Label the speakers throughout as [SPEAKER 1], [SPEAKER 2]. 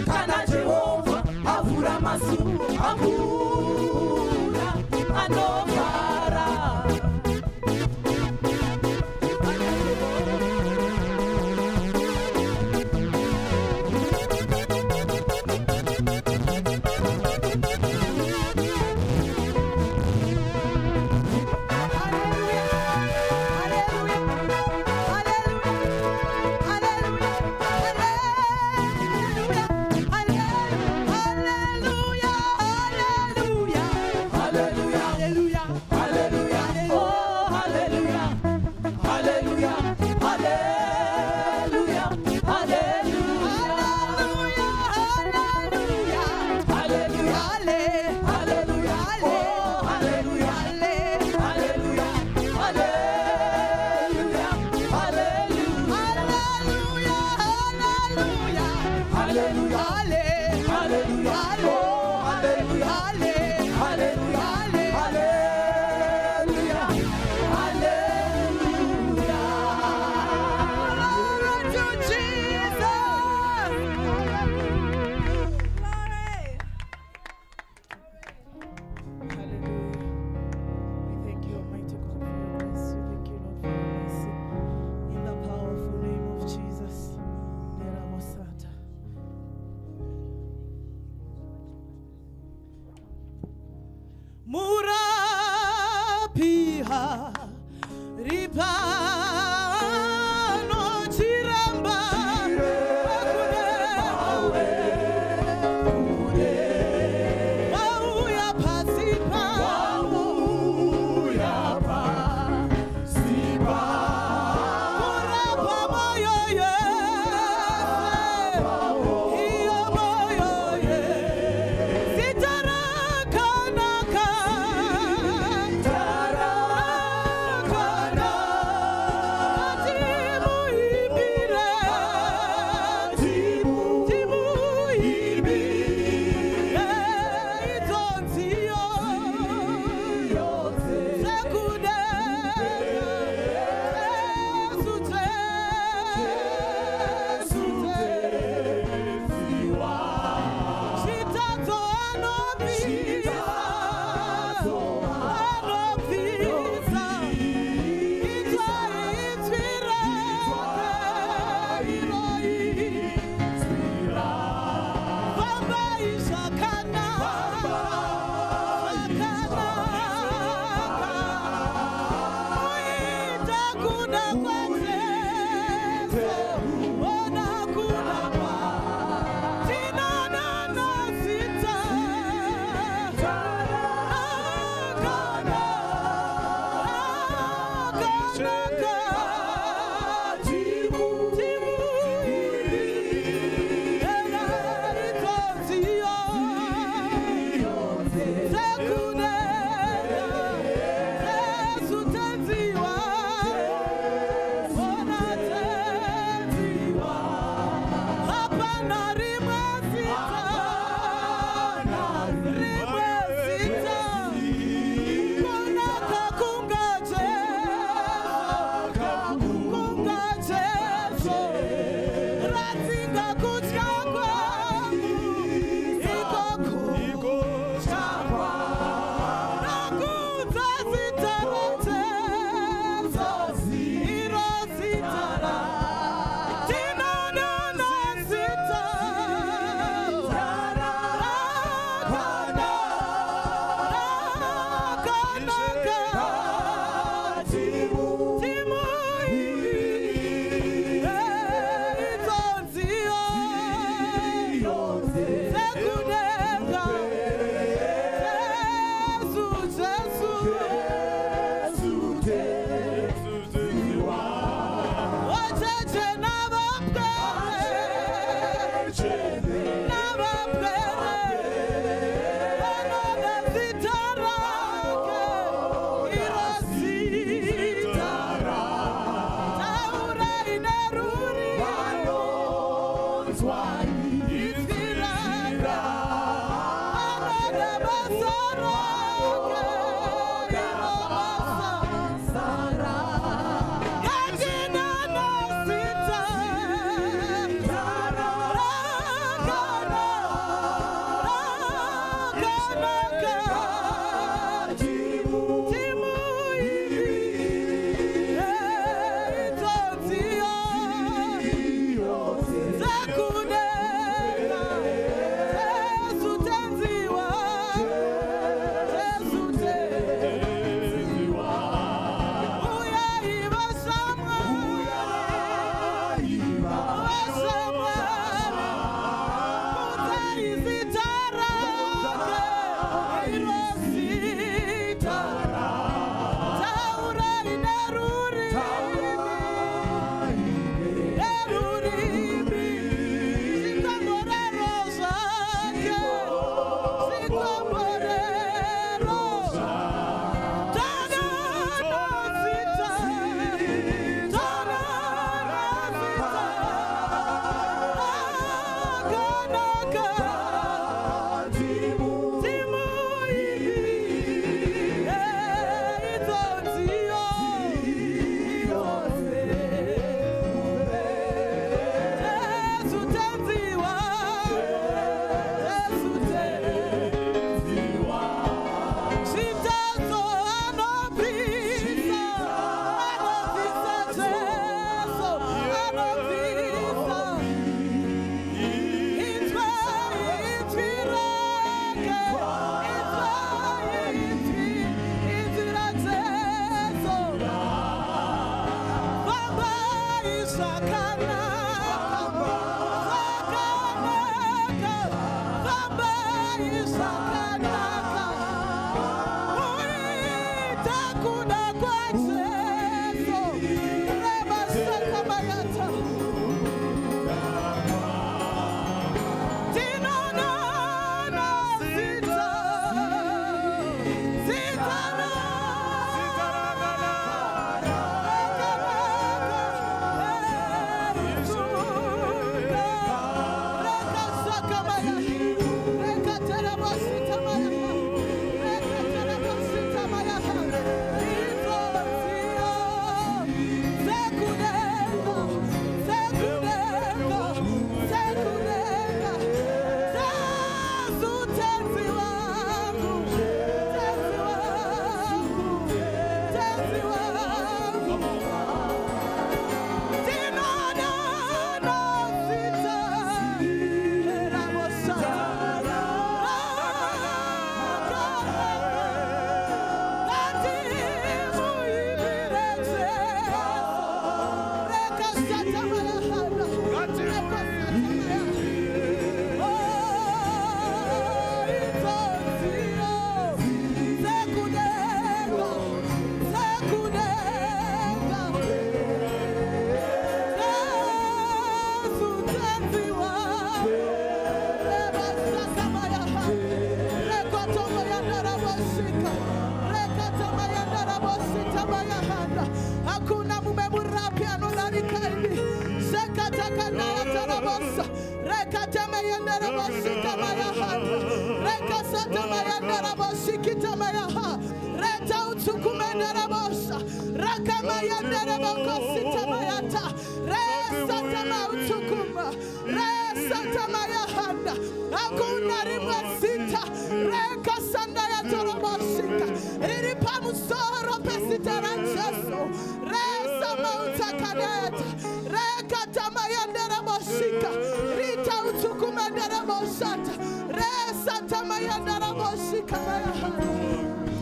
[SPEAKER 1] Kana Jehova avura masu avura anovara.
[SPEAKER 2] Murapiha ripano chiramba wauya pasipa murapa moyo ye hiyo moyo ye sitara kanaka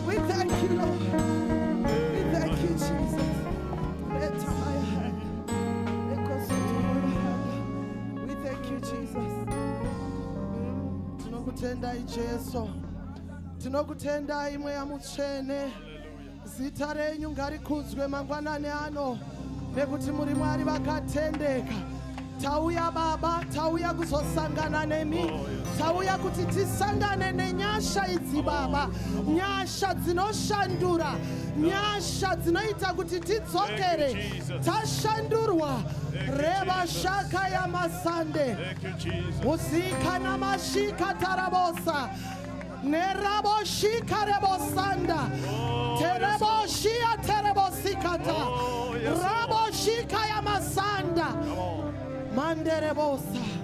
[SPEAKER 2] We thank you, Lord. We thank you, Jesus. We thank you, Jesus. Tinokutenda Jesu. Tinokutenda imwe ya muchene. Zita renyu ngarikudzwe mangwanani ano. Nekuti muri Mwari vakatendeka. tauya Baba, tauya kuzosangana nemi, tauya kuti tisangane nenyasha idzi Baba, nyasha dzinoshandura, nyasha dzinoita kuti tidzokere tashandurwa. Reba shaka ya masande, musika na mashika tarabosa, nerabo shika rebosanda, terebo shia terebosikata, rabo shika ya masanda, manderebosa.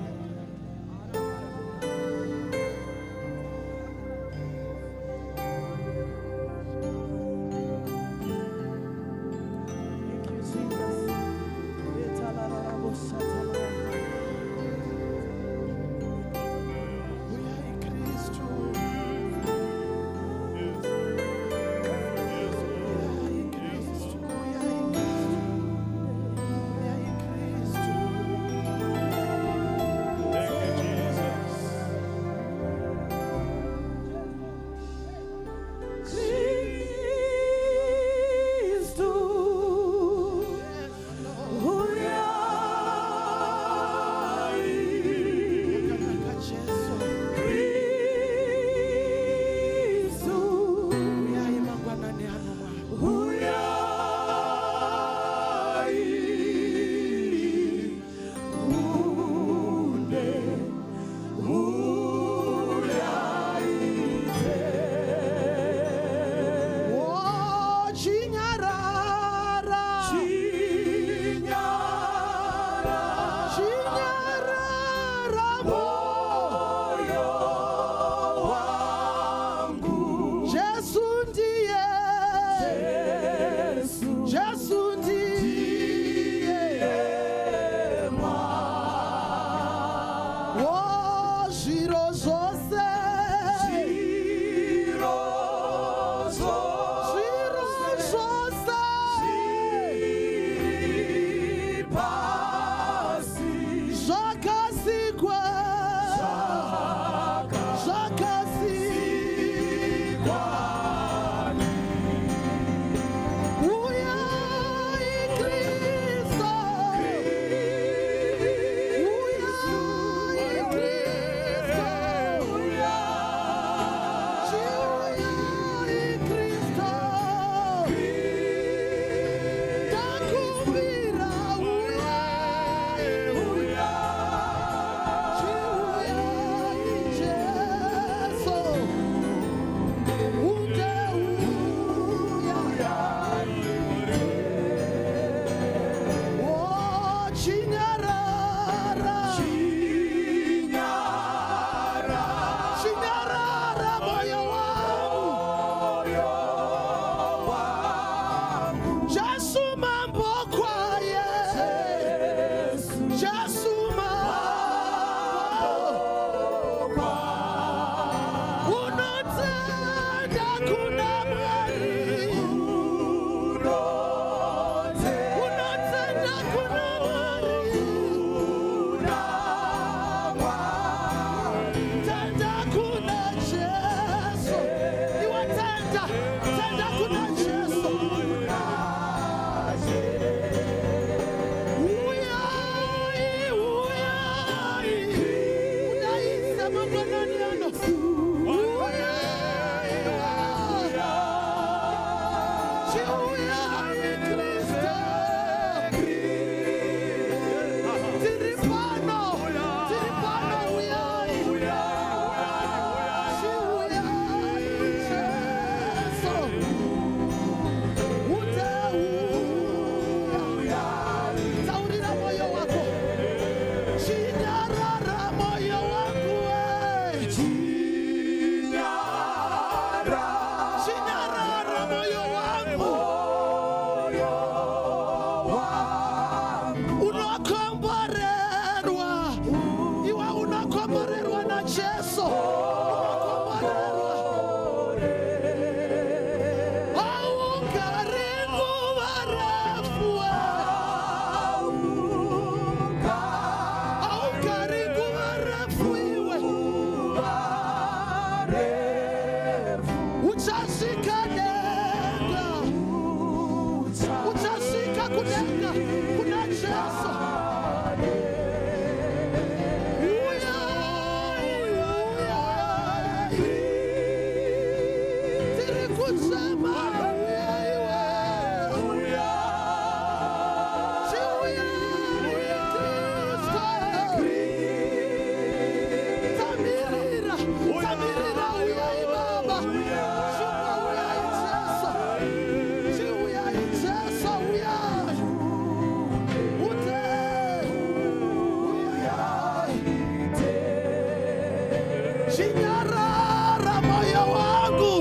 [SPEAKER 2] Chinyarara moyo wangu.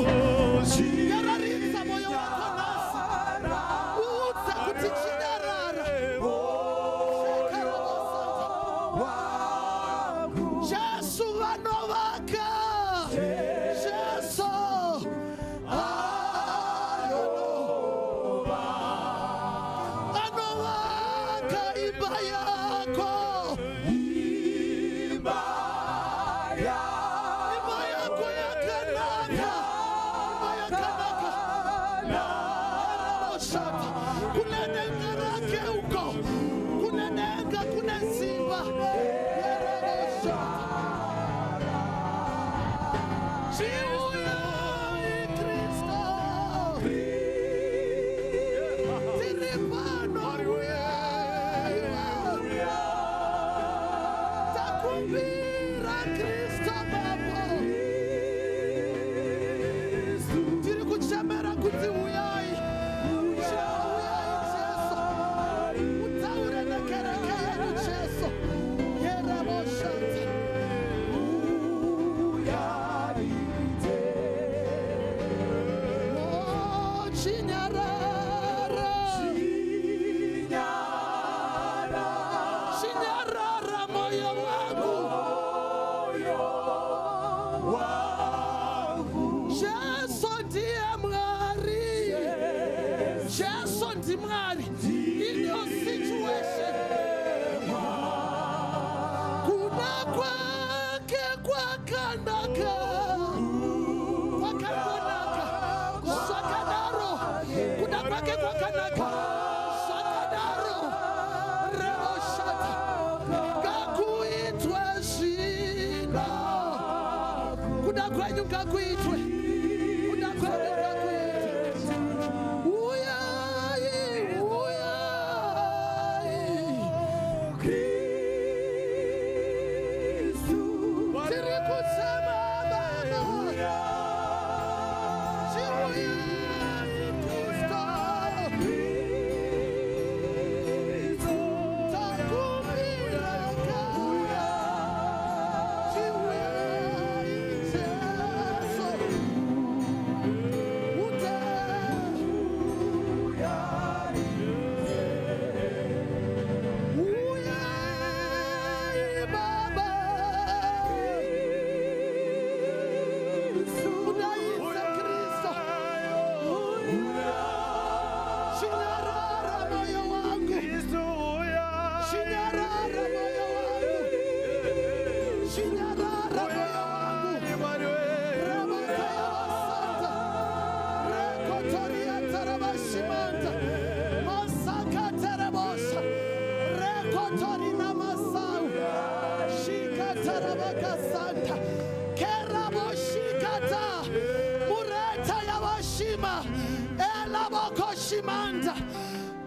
[SPEAKER 2] Nyararitsa moyo wako nasi. Utsa kuti chinyarara. Jesu vanovaka. Jesu. Anovaka imba yako.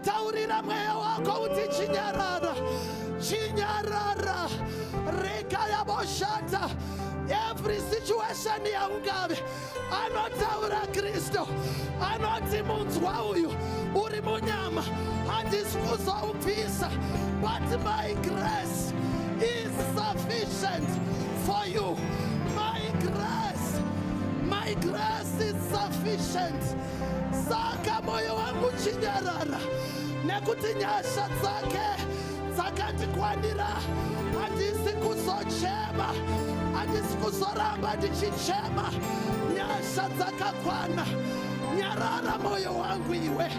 [SPEAKER 2] Taurira mweya wako uti chinyarara. Chinyarara. Reka ya boshata. Every situation ya ungabe. Anotaura Kristo. Anoti munzwa uyu. Uri munyama. Hadiskuzo upisa. But my grace is sufficient for you. My grace is sufficient. Saka moyo wangu chinyarara. Nekuti nyasha zake dzakatikwanira. Handisi kuzochema, handisi kuzoramba ndichichema. Nyasha dzakakwana. Nyarara moyo wangu iwe.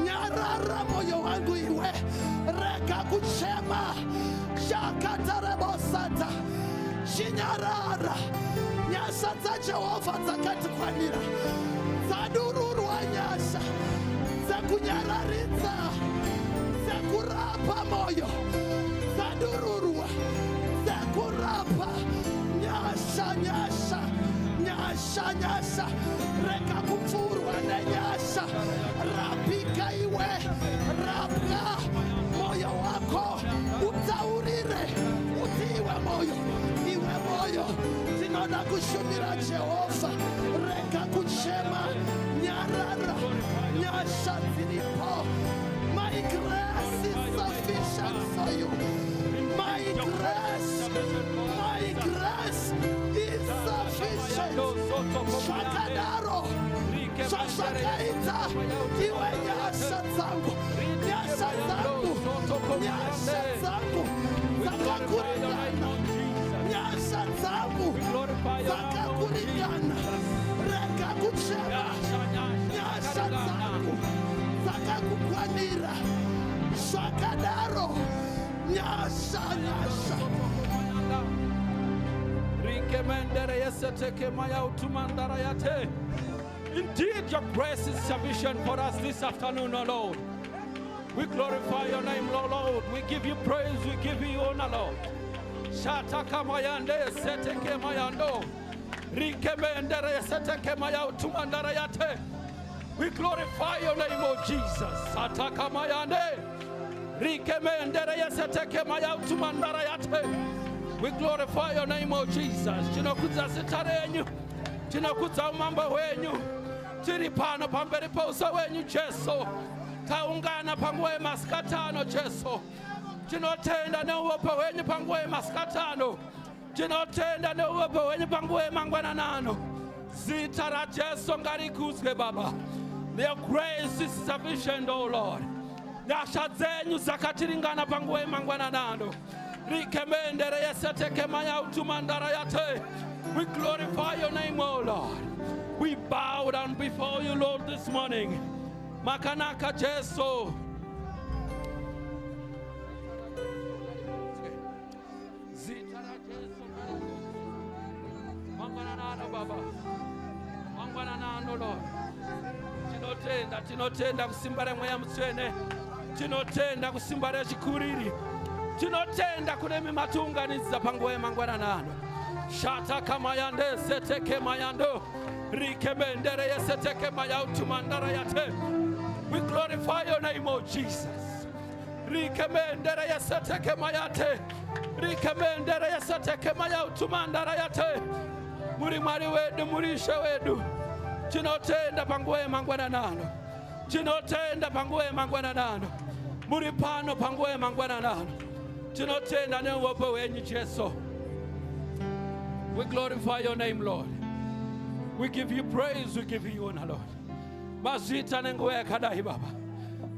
[SPEAKER 2] Nyarara moyo wangu iwe. Reka kuchema. Shakatarabosata. Chinyarara. Nyasha za Jehova dzakatikwanira. Zadururwa nyasha. Zakunyararitsa. Zakurapa moyo. Zadururwa. Zakurapa. Nyasha, nyasha. Nyasha, nyasha. Reka kupfurwa nenyasha. Rapika iwe. Rapka moyo wako. Utaurire. Utiwe moyo. Iwe moyo. Tinoda kushumira Jehova. Reka kuchema. Nyarara. Nyasha zilipo. My grace is sufficient for you. My grace is Shakadaro. Shashakaita. Iwe nyasha zangu. Nyasha zangu. Nyasha zangu. Zakakuligana. Nyasha zangu. Zakakuligana. Rekakuchema. Nyasha zangu. Zakakukwanira. Shakadaro. Nyasha.
[SPEAKER 3] Indeed, your grace is sufficient for us this afternoon, O Lord. We glorify your name, O Lord. We give you praise, we give you honor, Lord. Shataka mayande seteke mayando. Rikemendere seteke maya utumandara yate. We glorify your name, O Jesus. Sataka mayande. Rikemendere seteke maya utumandara yate. We glorify your name, O Jesus. Chinokuza sitarenyu. Chinokuza umamba wenyu. Chiripano pamberi posa wenyu Jesu. Taungana pangwe maskatano Jesu. Chinotenda ne uwepo wenyu pangwe maskatano. Chinotenda ne uwepo wenyu pangwe mangwana nano. Zitara Jesu ngari kuzwe Baba. Your grace is sufficient, O Lord. Nyasha zenyu zakatiringana pangwe mangwana nano. Rikemendere yeseteke maya utumandara yate. We glorify your name, O Lord. We bow down before you, Lord, this morning. Makanaka Jesu. Zitara Jesu. Mangwanana Baba. Mangwanana Lord. Tinotenda kusimbare mweya mtswene. Tinotenda kusimbare chikuriri. Tinotenda kunemi matunganiza pangwe mangwanana. Shata kamayande seteke mayando. Rikemendere yeseteke maya utumandara yate. We glorify your name, O Jesus. Rikemendere yeseteke mayate. Rikemendere yeseteke maya utumandara yate. Muri mari wedu, muri shewedu. Tinotenda pangwe mangwanana. Tinotenda pangwe mangwanana. Muri pano pangwe mangwanana. Tinotenda ne wopo wenyu Jesu. We glorify your name, Lord. We give you praise, we give you honor, Lord. Mazita nengoe kadai Baba.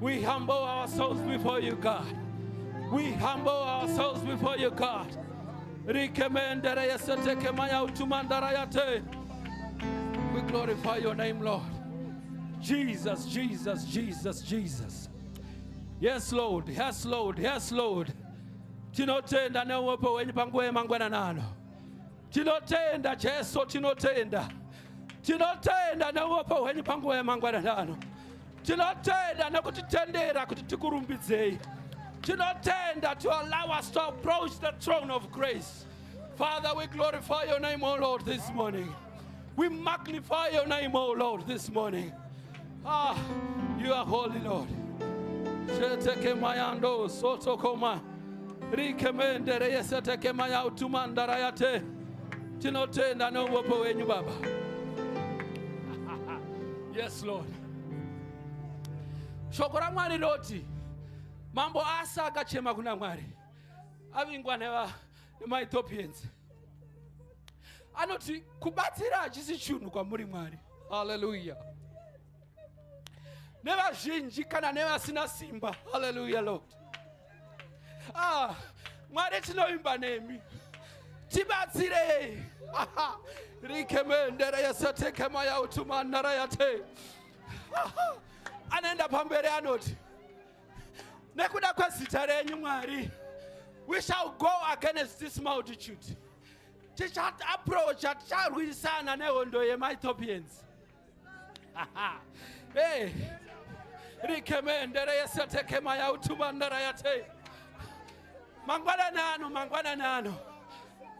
[SPEAKER 3] We humble ourselves before you, God. We humble ourselves before you, God. Rikemendere yeseteke maya utumandara yate. We glorify your name, Lord. Jesus, Jesus, Jesus, Jesus. Yes, Lord. Yes, Lord. Yes, Lord. Tinotenda ne wopo wenyu pangwe mangwana nano. Tinotenda Jesu, tinotenda. Tinotenda ne wopo wenyu pangwe mangwana nano. Tinotenda ne kutitendera kutitikurumbizei. Tinotenda to allow us to approach the throne of grace. Father, we glorify your name, O Lord, this morning. We magnify your name, O Lord, this morning. Ah, you are holy, Lord. Sheteke mayando soto koma. Rikemendere yeseteke maya utumandara yate. Tinotenda no wopo wenyu Baba. Yes, Lord. Shokora mwari loti. Mambo asa akachema kuna mwari. Avingwa newa ma Ethiopians. Anoti kubatira chisi chunu kwa muri mwari. Hallelujah. Never jinji kana never sina simba. Hallelujah, Lord. Ah, mwari tinoimba nemi. Tibatsire. Rikemendere yeseteke maya utumandara yate. Anenda pambere anoti. Nekuda kwa sitare nyumari. We shall go against this multitude. We shall approach at Charwisana Neondo my Ethiopians. Hey, Rikemendere yeseteke maya utumandara yate. Mangwana nano, mangwana nano.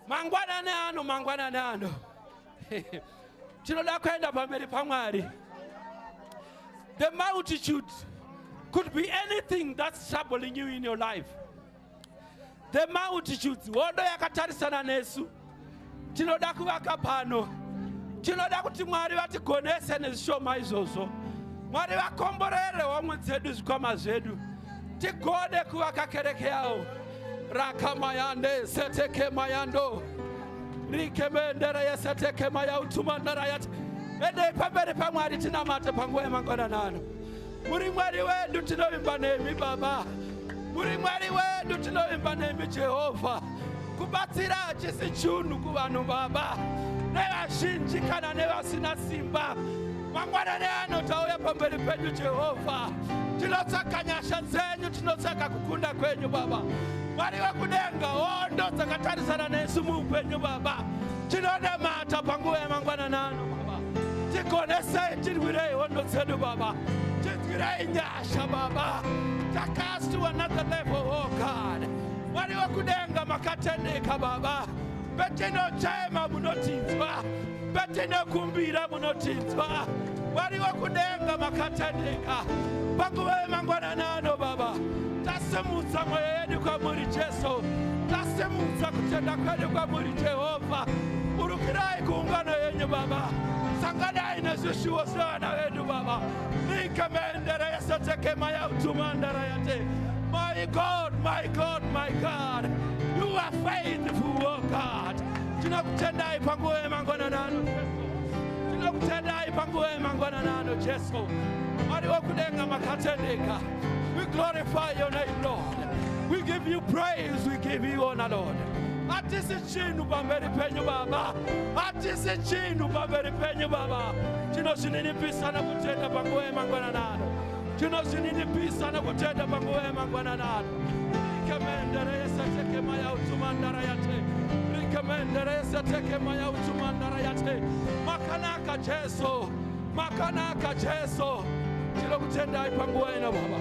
[SPEAKER 3] Mangwana nano, mangwana nano. Chinoda kwenda pambere pamwari. The multitude could be anything that's troubling you in your life. The multitudes, wondo yakatarisana nesu. Chinoda kuvaka pano. Chinoda kuti mwari vatigonese nezishoma izvozvo. Mwari vakomborere wamwe dzedu zvikwama zvedu. Tigone kuvaka kereke yawo. Rakamayande seteke mayando. rikemendere yesetekema ya utumandara yate ende pambere pamwari tinamate panguva mangwananano. Muri Mwari wedu tinovimba nemi Baba, muri Mwari wedu tinovimba nemi Jehova. Kubatsira chisi chunhu kuvanhu Baba, nevazhinji kana nevasina simba. Mangwananano tauya pamberi penyu Jehova, tinotsvaka nyasha dzenyu, tinotsvaka kukunda kwenyu Baba. Mwari wekudenga, hondo dzakatarisana nesu muupenyu Baba, tinonamata panguva yamangwananano Baba. Tikonesei, tirwirei hondo dzedu Baba, tirwirei nyasha Baba. Take us to another level, oh God. Mwari wekudenga, makatendeka Baba. Petinochema munotinzwa, petinokumbira munotinzwa. Mwari wekudenga, makatendeka panguva yamangwananano Baba. Tasimudza mwoyo yedu kwamuri Jesu, tasimudza kutenda kwedu kwamuri Jehova. Urukirai kuungano yenyu Baba, sanganai nezvishuwo zvevana vedu Baba. Rikemendere yesetekema ya utumandara yate. My God, my God, my God, you are faithful, oh God. Tinokutendai panguva yamangwananano Jesu, tinokutendai panguva yamangwananano Jesu. Mwari wekudenga, makatendeka. We glorify your name, Lord. We give you praise, we give you honor, Lord. Atisi chinu pamberi penyu Baba, atisi chinu pamberi penyu Baba. Tinozinipisa na kutenda panguva yamangwananano, tinozinipisa na kutenda panguva yamangwananano. Rikemendere yesetekema ya utumandara yate, rikemendere yesetekema ya utumandara yate. Makanaka Jesu, makanaka Jesu. Tinokutendai panguva ino Baba.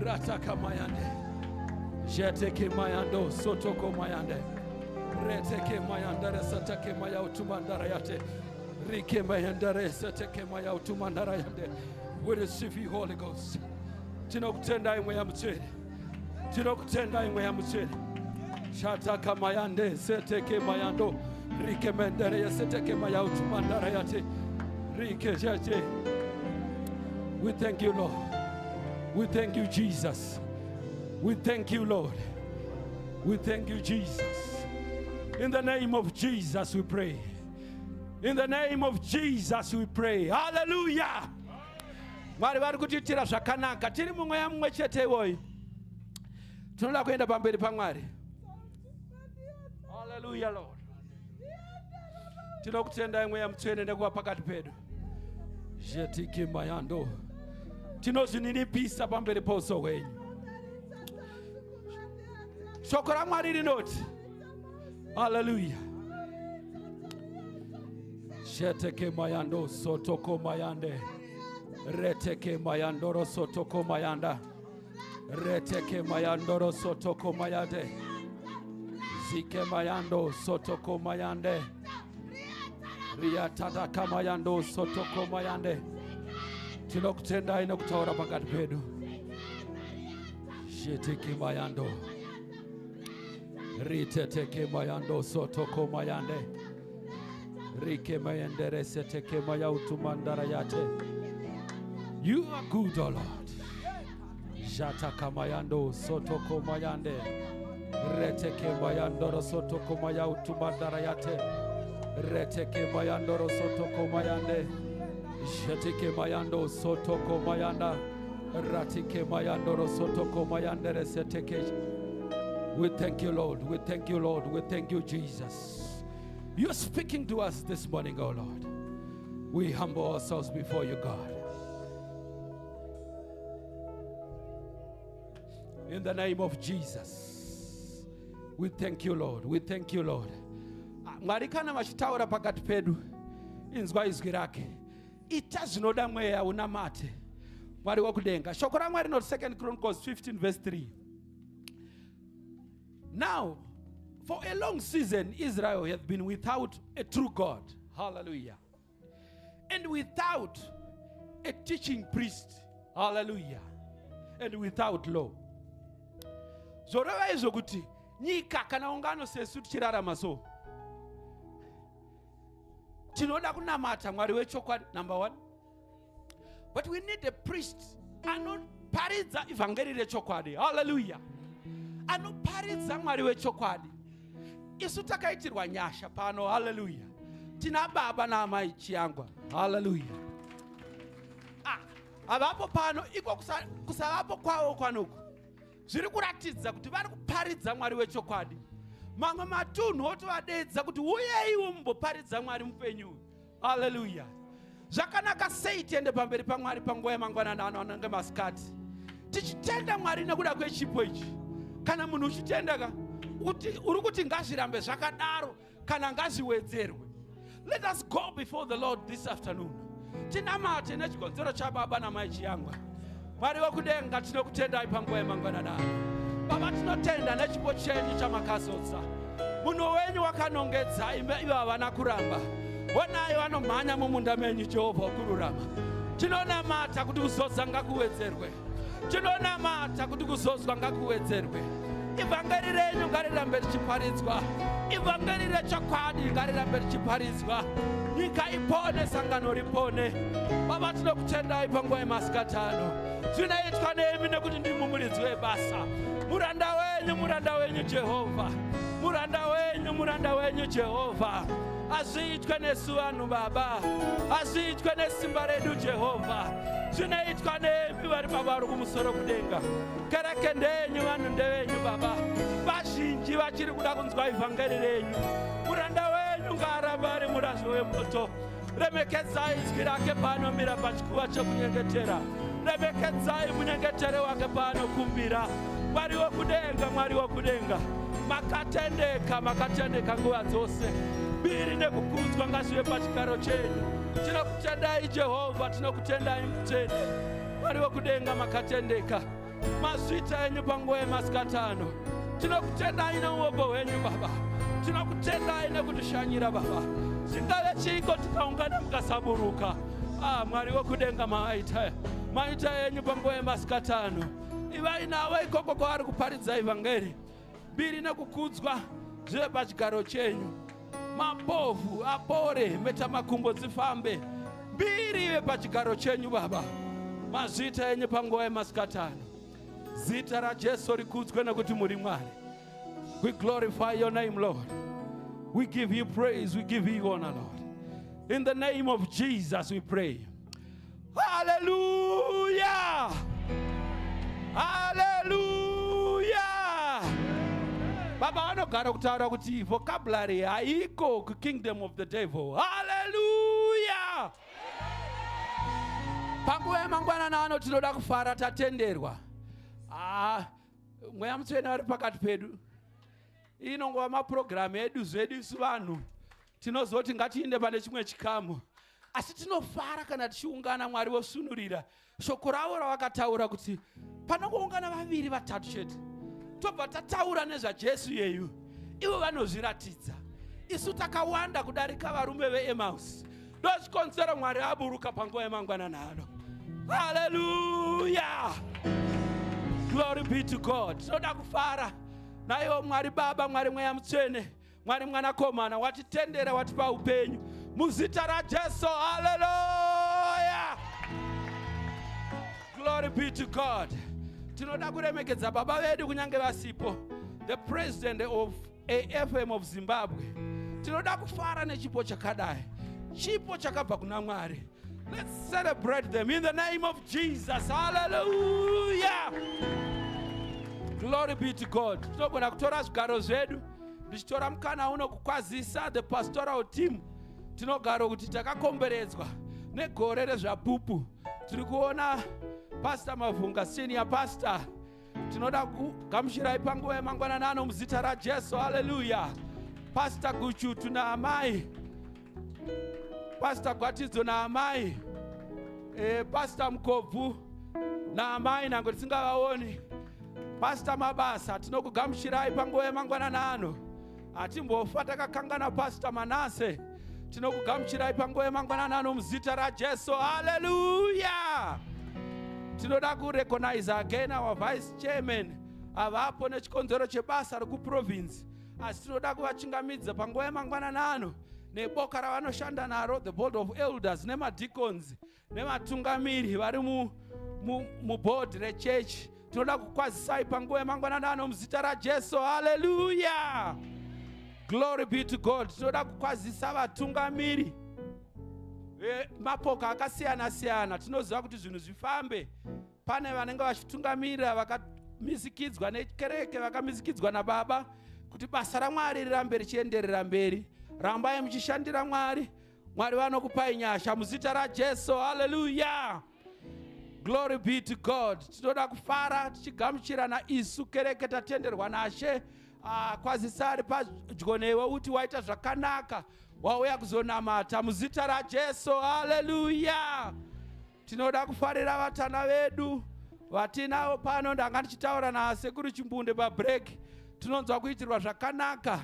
[SPEAKER 3] Rataka mayande, jeteke mayando, sotoko mayande, reteke mayande, resateke maya utumandara yate, rike mayande, resateke maya utumandara yande. We receive you, Holy Ghost. Tinokutendai mweya mchiri, tinokutendai mweya mchiri. Shataka mayande, seteke mayando, rike mendere, seteke maya utumandara yate, rike jete. We thank you, Lord. We thank you, Jesus. We thank you, Lord. We thank you, Jesus. In the name of Jesus we pray. In the name of Jesus we pray. Hallelujah. Mwari vari kutitira zvakanaka. Tiri mumweya mumwe chete iwoyi. Tinoda kuenda pamberi paMwari. Hallelujah, Lord. Tinokutendai mweya mutsvene nekuva pakati pedu. Jetiki mayando. Tinozinipisa pamberi pauso hwenyu. Shoko raMwari rinoti, hallelujah. Sheteke mayando sotoko mayande, reteke mayandoro sotoko mayanda, reteke mayandoro sotoko mayade, zike mayando sotoko mayande, riatada kamayando sotoko mayande. Tinokutendai nokutaura pakati pedu. Sheteke mayando, riteteke mayando sotoko mayande, rike mayendere seteke maya utumandara yate. You are good, O Lord. Shataka mayando sotoko mayande, reteke mayandoro sotoko maya utumandara yate, reteke mayandoro sotoko mayande. Shetike mayando sotoko mayanda, ratike mayandoro sotoko mayandere seteke. We thank you, Lord. We thank you, Lord. We thank you, Jesus. You're speaking to us this morning, oh Lord. We humble ourselves before you, God. In the name of Jesus, we thank you, Lord. We thank you, Lord. Mwari kana machitaura pakati pedu, inzwa izwi rake. Ita zvinoda mweya unamate Mwari wakudenga. Shoko raMwari not 2 Chronicles 15 verse 3. Now, for a long season, Israel has been without a true God. Hallelujah. And without a teaching priest. Hallelujah. And without law. Zoreva izokuti nyika kana ungano sesu tichirarama so. Tinoda kunamata Mwari wechokwadi, number 1. But we need a priest anoparidza ivhangeri rechokwadi. Hallelujah. anoparidza Mwari wechokwadi. Isu takaitirwa nyasha pano, haleluya. Tina baba naamai chiangwa, haleluya. Avapo pano iko kusavapo kwavo kwanuku zviri kuratidza kuti vari kuparidza Mwari wechokwadi. Mamwe matunhu otovadedza kuti uyeiwo mumboparidza Mwari mupenyu, haleluya. Zvakanaka sei tiende pamberi paMwari panguva yemangwanani anenge masikati tichitenda Mwari nekuda kwechipo ichi? Kana munhu uchitendeka uri kuti ngazvirambe zvakadaro kana ngazviwedzerwe. Let us go before the Lord this afternoon. Tinamate nechikonzero chababa namai chiyangwa. Mwari wekudenga, tinokutendai panguva yemangwanani ano. Baba, tinotenda nechipo chenyu chamakazodza. Munhu wenyu wakanongedza ivo havana kuramba. Onai vanomhanya mumunda menyu, Jehovha wokururama. Tinonamata kuti kuzodza ngakuwedzerwe. Tinonamata kuti kuzozwa ngakuwedzerwe. Ivhangeri renyu ngarirambe richiparidzwa. Ivhangeri rechokwadi ngarirambe richiparidzwa. Nyika ipone, sangano ripone. Baba, tinokutendai panguva yemasikati ano. Zvinoitwa nemi nekuti ndimi muridzi webasa. Muranda wenyu Jehovha. Muranda wenyu Jehovha. Azviitwe nesu vanhu Baba. Azviitwe nesimba redu Jehovha. Zvinoitwa nemi vari Baba vari kumusoro kudenga. Kereke ndenyu, vanhu ndevenyu Baba. Vazhinji vachiri kuda kunzwa ivhangeri renyu. Muranda wenyu ngaarambe ari murazvo wemoto. Remekedzai izwi rake paanomira pachikuva chokunyengetera. Remekedzai munyengetere wake paanokumbira. Mwari wokudenga. Makatendeka nguva dzose. Biri nekukudzwa ngazvive pachigaro chenyu. Tinokutendai Jehovha, tinokutendai mutende. Mwari wokudenga, makatendeka. Mazvita enyu panguva yemasikati ano. Tinokutendai neruoko hwenyu Baba. Tinokutendai nekutishanyira Baba. Zvingave chiko tikaungana mukasaburuka. Mwari wokudenga, maita enyu panguva yemasikati ano. Ivai navo ikoko kwavari kuparidza ivhangeri. Biri nekukudzwa zvive pachigaro chenyu. Mapofu apore, metamakumbo dzifambe. Biri ive pachigaro chenyu Baba. Mazvita enyu panguva yemasikati ano. Zita raJesu rikudzwe nekuti muri Mwari. We glorify your name, Lord. We give you praise, we give you honor, Lord. In the name of Jesus we pray. Hallelujah! Hallelujah! Baba vanogara kutaura kuti vocabulary haiko kingdom of the devil. Hallelujah! Panguva yemangwanani ano tinoda kufara, tatenderwa. Mweya Mutsvene vari pakati pedu. Inongova mapurogiramu edu zvedu isu vanhu. Tinozoti ngatiinde pane chimwe chikamu. Asi tinofara kana tichiungana Mwari wosunurira. Shoko ravo ravakataura kuti panongoungana vaviri vatatu chete. Tobva tataura nezvaJesu yeyu. Ivo vanozviratidza. Isu takawanda kudarika varume veEmaus. Ndochikonzero Mwari aburuka panguva yemangwanani ano. Hallelujah! Glory be to God. Tinoda kufara naivo Mwari Baba, Mwari Mweya Mutsvene, Mwari Mwanakomana, watitendera, watipa upenyu muzita raJesu. Hallelujah! Glory be to God. Tinoda kuremekedza baba vedu kunyange vasipo, the president of AFM of Zimbabwe. Tinoda kufara nechipo chakadai, chipo chakabva kuna Mwari. Let's celebrate them in the name of Jesus. Hallelujah! Glory be to God. Tinogona kutora zvigaro zvedu, ndichitora mukana uno kukwazisa the pastoral team. Tinogara kuti takakomberedzwa negore rezvapupu. Tiri kuona Pastor Mavunga, senior pastor. Tinoda kugamuchirai panguva yemangwanani ano muzita raJesu. Hallelujah! Pastor Guchutu naamai, Pastor Gwatidzo naamai, Pastor Mukobvu naamai nango tisingavaoni. Pastor Mabasa, tinokugamuchirai panguva yemangwanani ano. Hatimbofa takakangana Pastor Manase. Tinokugamuchirai panguva yemangwanani ano muzita raJesu. Hallelujah! Tinoda kurecognize again our vice chairman avapo nechikonzero chebasa rekuprovince. Asi tinoda kuvachingamidza panguva yemangwanani ano neboka ravanoshanda naro, the board of elders, nemadeacons, nematungamiri vari muboard rechurch, tinoda kukwazisai panguva yemangwananano muzita raJesu. Haleluya, glory be to God. Tinoda kukwazisa vatungamiri mapoka akasiyana siyana. Tinoziva kuti zvinhu zvifambe, pane vanenge vachitungamirira vakamisikidzwa nekereke, vakamisikidzwa naBaba, kuti basa raMwari rirambe richienderera mberi. Rambai muchishandira Mwari. Mwari vanokupai nyasha muzita raJesu. Haleluya, glory be to God. Tinoda kufara tichigamuchirana isu kereke tatenderwa naShe. Kwazisa ari padyo newe uti waita zvakanaka, wauya kuzonamata muzita raJesu. Haleluya. Tinoda kufarira vatana vedu vatinavo pano. Ndanga ndichitaura nasekuru Chimbunde pabreak. Tinonzwa kuitirwa zvakanaka.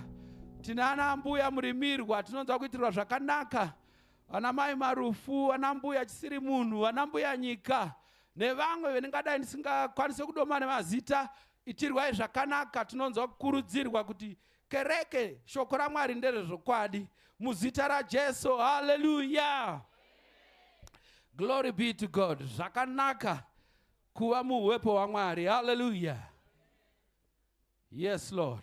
[SPEAKER 3] Tinana mbuya Murimirwa, tinonzwa kuitirwa zvakanaka. Ana mai Marufu, ana mbuya Chisiri Munhu, ana mbuya Nyika, nevamwe venengadai ndisingakwanise kudoma nemazita. Itirwai zvakanaka. Tinonzwa kukurudzirwa kuti kereke shoko raMwari nderezvokwadi muzita raJesu. Haleluya, glory be to God. Zvakanaka kuva muuwepo waMwari. Haleluya. Yes Lord,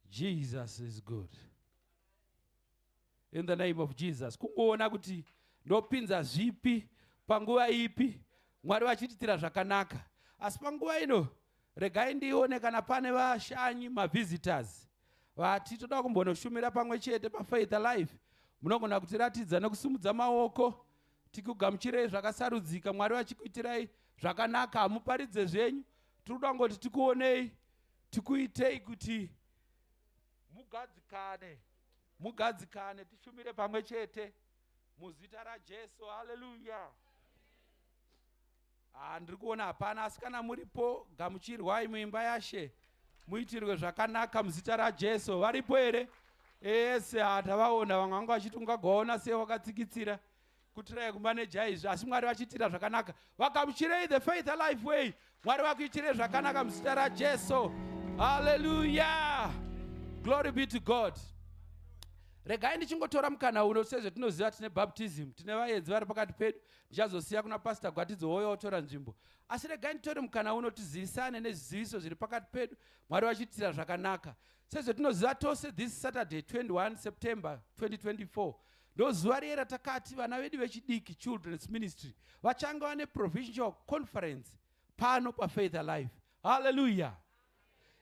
[SPEAKER 3] Jesus is good. In the name of Jesus. Kungoona kuti ndopinza zvipi panguva ipi Mwari vachititira zvakanaka. Asi panguva ino regai ndione kana pane vashanyi mavisitors vati toda kumbonoshumira pamwe chete paFaith Alive. Munogona kutiratidza nekusumudza maoko tikugamuchirei zvakasarudzika. Mwari vachikuitirai zvakanaka. Hamuparidze zvenyu. Tinoda ngoti tikuonei, tikuitei kuti mugadzikane tishumire pamwe chete muzita raJesu. Haleluya. Ndiri kuona hapana, asi kana muripo gamuchirwai muimba yaShe muitirwe zvakanaka muzita raJesu. Varipo here? Ese hatavaona. Vamwe vanga vachiti ungagaona sei wakatsikitsira kutirai kumaneja izvi, asi Mwari vachitira zvakanaka. Vagamuchirei the Faith Alive way. Mwari vakuitirei zvakanaka muzita raJesu. Haleluya, glory be to God. Regai ndichingotora mukana uno sezvetinoziva tine baptism, tine vaedzi vari pakati pedu. Ndichazosiya kuna Pastor Gwatidzo wouya otora nzvimbo. Asi regai nditore mukana uno tizivisane nezviziviso zviri pakati pedu. Mwari vachitira zvakanaka. Sezvetinoziva tose this Saturday 21 September 2024 ndozuva riye ratakati vana vedu vechidiki Children's Ministry vachanga vane provincial conference pano paFaith Alive. Haleluya.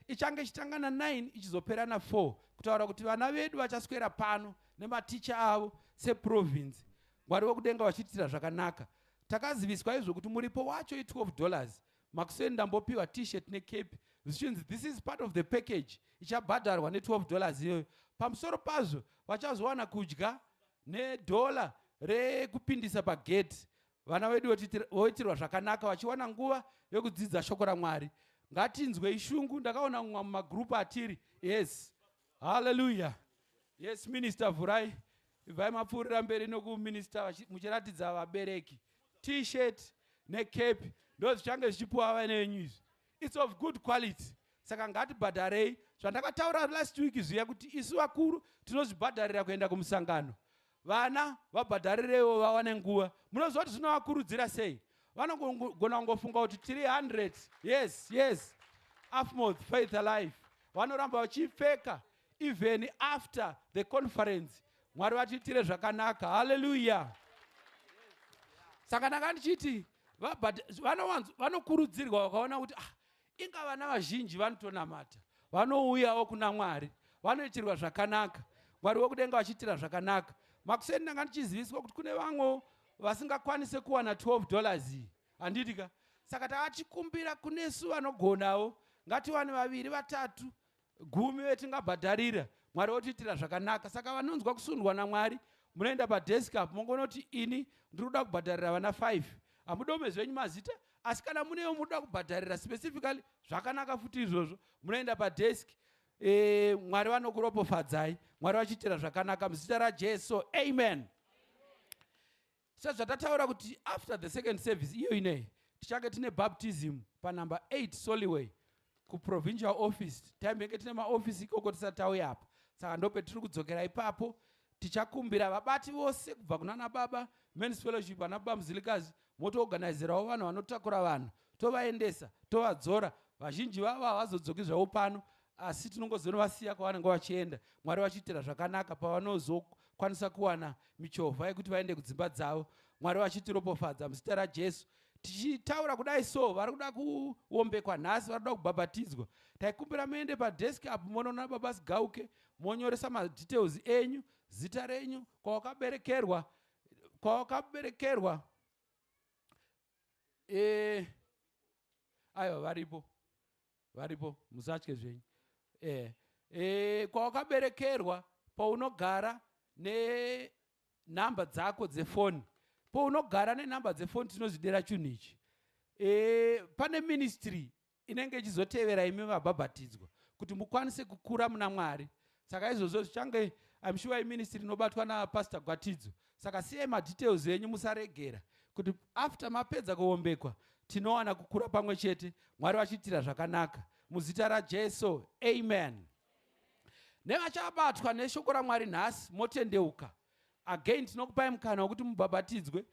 [SPEAKER 3] Ichange chitanga na9 ichizopera na4 kutaura kuti vana vedu vachaswera pano nematicha avo seprovince. Mwari wekudenga vachitira zvakanaka. Takaziviswa izvo kuti muripo wacho $12. Makuseni ndambopiwa t-shirt necape zvichinzi this is part of the package. Ichabhadharwa $12 iyoyo. Pamusoro pazvo vachazowana kudya $1 rekupindisa pagate. Vana vedu voitirwa zvakanaka vachiwana nguva yokudzidza shoko raMwari. Ngatinzwe ishungu. Ndakaona mumwe mumagrupu atiri. Yes, haleluya. Yes, minister Vurai, vai mapfuurira mberi nokuminister muchiratidza vabereki t-shirt necape ndo zvichange zvichipuwa vana venyu izvi. It's of good quality. Saka ngatibhadharei zvandakataura last week zviya kuti isu vakuru tinozvibhadharira kuenda kumusangano. Vana vabhadharirewo vawane nguva. Munoziva kuti zvinovakurudzira sei? Vanogona kungofunga kuti tiri 100. Yes, Afmoth Faith Alive vanoramba vachipfeka even after the conference. Mwari vachitire zvakanaka. Haleluya. Saka ndanga ndichiti vanokurudzirwa vakaona kuti inga vana vazhinji vanotonamata, vanouyawo kuna Mwari, vanoitirwa zvakanaka. Mwari wekudenga vachitira zvakanaka. Makuseni ndanga ndichiziviswa kuti kune vamwe vasingakwanise kuwana $12 handitika. Saka takachikumbira kunesu vanogonawo ngatiwane 2, 3, 10 vetingabhadharira. Mwari wotiitira zvakanaka. Saka vanonzwa kusundwa naMwari munoenda padesk apo mongonoti ini ndiri kuda kubhadharira vana 5. Hamudome zvenyu mazita, asi kana munewo munoda kubhadharira specifically zvakanaka futi izvozvo munoenda padesk. Mwari vanokuropofadzai. Mwari vachiitira zvakanaka muzita raJesu. Amen. Sezvatataura kuti after the second service iyo inei tichange tine baptism panumber 8 Soliway kuprovincial office. Taimenge tine maofisi ikoko tisatauya apa. Saka ndope tiri kudzokera ipapo. Tichakumbira vabati vose kubva kuna Baba Men's Fellowship ana Baba Mzilikazi motoorganizerawo vanhu vanotakura vanhu tovaendesa tovadzora. Vazhinji vavo havazodzoki zvavo pano, asi tinongozovasiya kwavanenge vachienda, Mwari vachiitira zvakanaka pavanozokwanisa kuwana michovha yekuti vaende kudzimba dzavo, Mwari vachitiropofadza muzita raJesu. Tichitaura kudai so, vari kuda kuombekwa nhasi, vari kuda kubhabhatidzwa, taikumbira muende padeski apo monoona baba Sigauke, monyoresa madetails enyu, zita renyu, kwawakaberekerwa, aiwa varipo musatye zvenyu, kwawakaberekerwa, paunogara nenhamba dzako dzefoni. Paunogara nenhamba dzefoni tinozvidera chinhu ichi. Pane ministry inenge ichizotevera imi vabhabhatidzwa kuti mukwanise kukura muna Mwari. Saka izvozvo zvichange I'm sure ministry inobatwa naPastor Gwatidzo. Saka siyai madetails enyu musaregera kuti after mapedza kuombekwa tinowana kukura pamwe chete, Mwari vachiitira zvakanaka muzita raJesu. Amen. Nevachabatwa neshoko raMwari nhasi motendeuka. Again tinokupai mukana wekuti mubhabhatidzwe,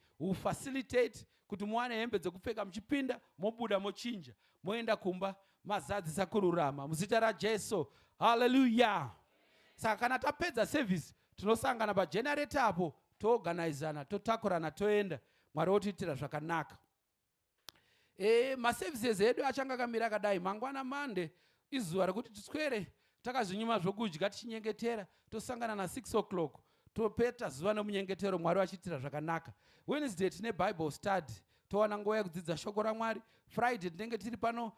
[SPEAKER 3] facilitate kuti muwane hembe dzekupfeka muchipinda, mobuda mochinja, moenda kumba mazadzisa kururama muzita raJesu. Hallelujah. Saka kana tapedza service tinosangana pagenerator apo, toorganizana, totakurana, toenda, Mwari otiitira zvakanaka. Maservices edu achanga akamira akadai. Mangwana Mande izuva rekuti tiswere takazvinyima zvokudya tichinyengetera, tosangana na 6 o'clock topeta zuva nemunyengetero, Mwari vachiitira zvakanaka. Wednesday tine Bible study, towana nguva yekudzidza shoko raMwari. Friday tinenge tiri pano,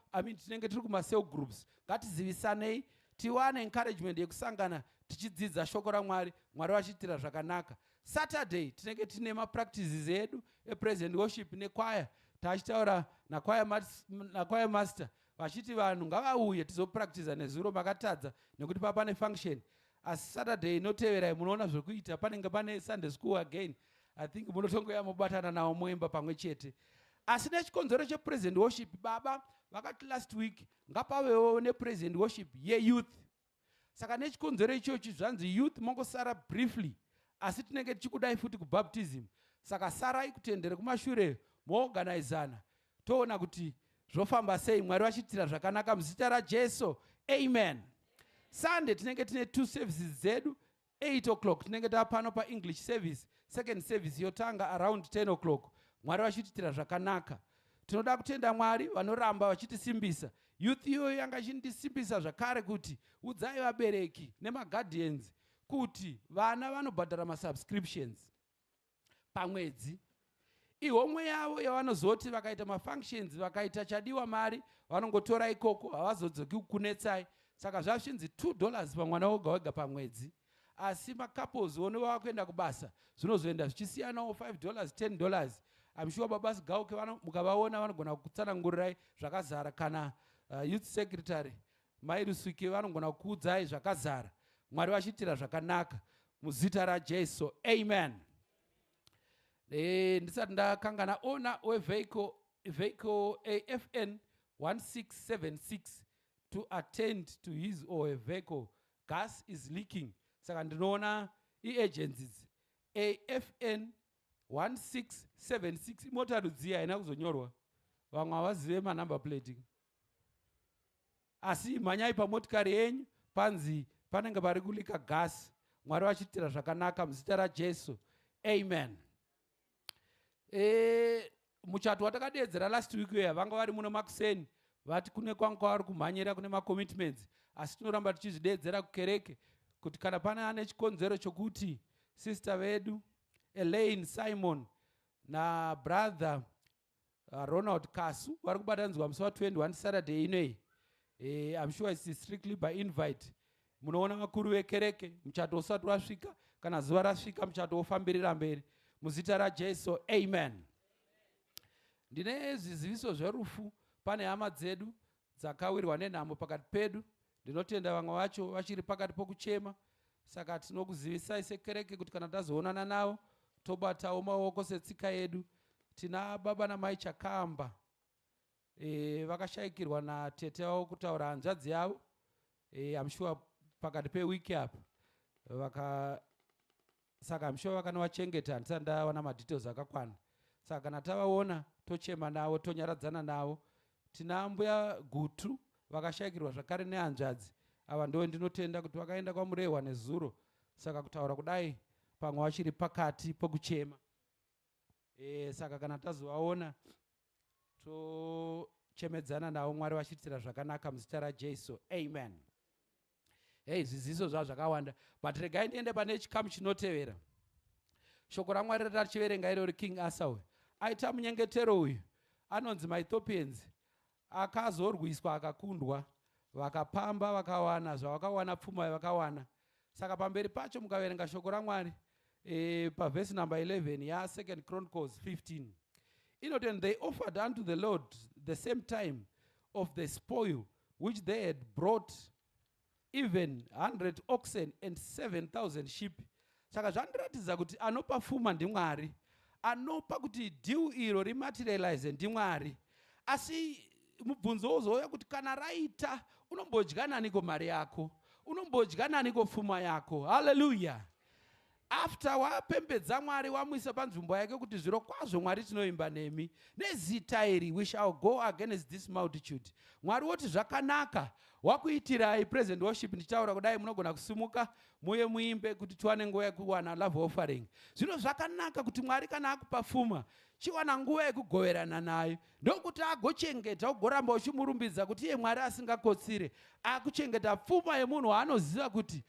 [SPEAKER 3] tinenge tiri kuma-cell groups. Ngatizivisanei, tiwane encouragement yekusangana tichidzidza shoko raMwari, Mwari vachiitira zvakanaka. Saturday tinenge tine mapractices edu epresent worship nekwaya. Tachitaura nakwaya master vachiti vanhu ngavauye tizopractice nezuro makatadza nekuti papane function. Asi Saturday inoteverai munoona zvekuita, panenge pane Sunday school again. I think munotongoya mobatana navo moemba pamwe chete. Asi nechikonzero chepresent worship, baba vakati last week ngapavewo nepresent worship yeyouth. Saka nechikonzero ichochi zvanzi youth mongosara briefly, asi tinenge tichikudai futi kubaptism. Saka sarai kutendere kumashure moorganizana, toona kuti zvofamba sei, Mwari vachiitira zvakanaka muzita raJesu. Amen. Sunday tinenge tine 2 services zedu. 8 o'clock tinenge tapano paEnglish service, second service yotanga around 10 o'clock. Mwari vachiitira zvakanaka. Tinoda kutenda Mwari vanoramba vachitisimbisa. Youth iyoyo yanga ichindisimbisa zvakare kuti udzai vabereki nemaguardians kuti vana vanobhadhara masubscriptions pamwedzi. Ihomwe yavo yavanozoti vakaita mafunctions, vakaita chadiwa mari, vanongotora ikoko, havazodzoki kukunetsai. Saka zvashinzi $2 pamwana woga wega pamwedzi. Asi macouples one vakuenda kubasa zvinozoenda zvichisiyanawo $5, $10. I'm sure baba Sigauke mukavaona vanogona kukutsanangurirai zvakazara, kana youth secretary Mai Ruswike vanogona kukuudzai zvakazara. Mwari vachiitira zvakanaka muzita raJesu. Amen. Ndisati ndakangana ona wevehicle AFN 1676 to attend to his or her vehicle gas is leaking. Saka ndinoona agencies AFN 1676 mota rudzia haina kuzonyorwa, vamwe havazive manumber plate. Asi mhanyai pamotikari yenyu panzi panenge pari kulika gas. Mwari vachiitira zvakanaka muzita raJesu. Amen. Muchato watakadedzera last week uya vanga vari muno Makuseni vati kune kwanga vari kumhanyira kune macommitments, asi tinoramba tichizvidedzera kukereke kuti kana pane ane chikonzero chokuti sister vedu Elaine Simon na brother Ronald Kasu vari kubatanzwa musi wa21 Saturday inei. I'm sure it's strictly by invite. Munoona vakuru vekereke, muchato usati wasvika kana zuva rasvika muchato wofambirira mberi muzita raJesu. Amen. Ndine zviziviso zverufu. Pane hama dzedu dzakawirwa nenhamo pakati pedu. Ndinotenda vamwe vacho vachiri pakati pokuchema. Saka tinokuzivisai sekereke kuti kana tazoonana navo tobatawo maoko setsika yedu. Tina baba namai Chakamba vakashayikirwa natete wavo kutaura hanzvadzi yavo. I'm sure pakati pewiki apa saka I'm sure vakanowachengeta. Handisati ndawana madetails akakwana. Saka kana tavaona tochema navo, tonyaradzana navo. tina mbuya gutu vakashayikirwa zvakare nehanzvadzi. Ava ndo ndinotenda kuti vakaenda kwamurehwa nezuro, saka kutaura kudai pamwe vachiri pakati pokuchema. Saka kana tazovaona tochemedzana navo, Mwari vachiitira zvakanaka muzita raJesu. Amen. Zviziso zvavo zvakawanda, but regai ndiende pane chikamu chinotevera. Shoko raMwari ratachiverenga iro King Asa uyu aita munyengetero uyu, anonzi maEthiopians, akazorwiswa akakundwa, vakapamba vakawana zvavakawana, pfuma yavakawana. Saka pamberi pacho mukaverenga shoko raMwari pavhesi number 11 ya2 Chronicles 15 inoti, and they offered unto the Lord the same time of the spoil which they had brought, even 100 oxen and 7,000 sheep. Saka zvandiratidza kuti anopa pfuma ndiMwari, anopa kuti deal iro rimaterialize ndiMwari. Asi mubvunzo uzouya kuti kana raita, unombodya naniko mari yako? Unombodya naniko pfuma yako? Hallelujah. After wapembedza Mwari, wamuisa panzvimbo yake kuti zviro kwazvo Mwari tinoimba nemi nezita iri, we shall go against this multitude. Mwari woti zvakanaka, wakuitirai present worship. Ndichaura kudai munogona kusimuka muye muimbe kuti tiwane nguva yekuwana love offering. Zvino zvakanaka kuti Mwari kana akupa pfuma chiwana nguva yekugoverana nayo, ndokuti agochengeta, ugoramba uchimurumbidza kuti iye Mwari asingakotsire, akuchengeta pfuma yemunhu waanoziva kuti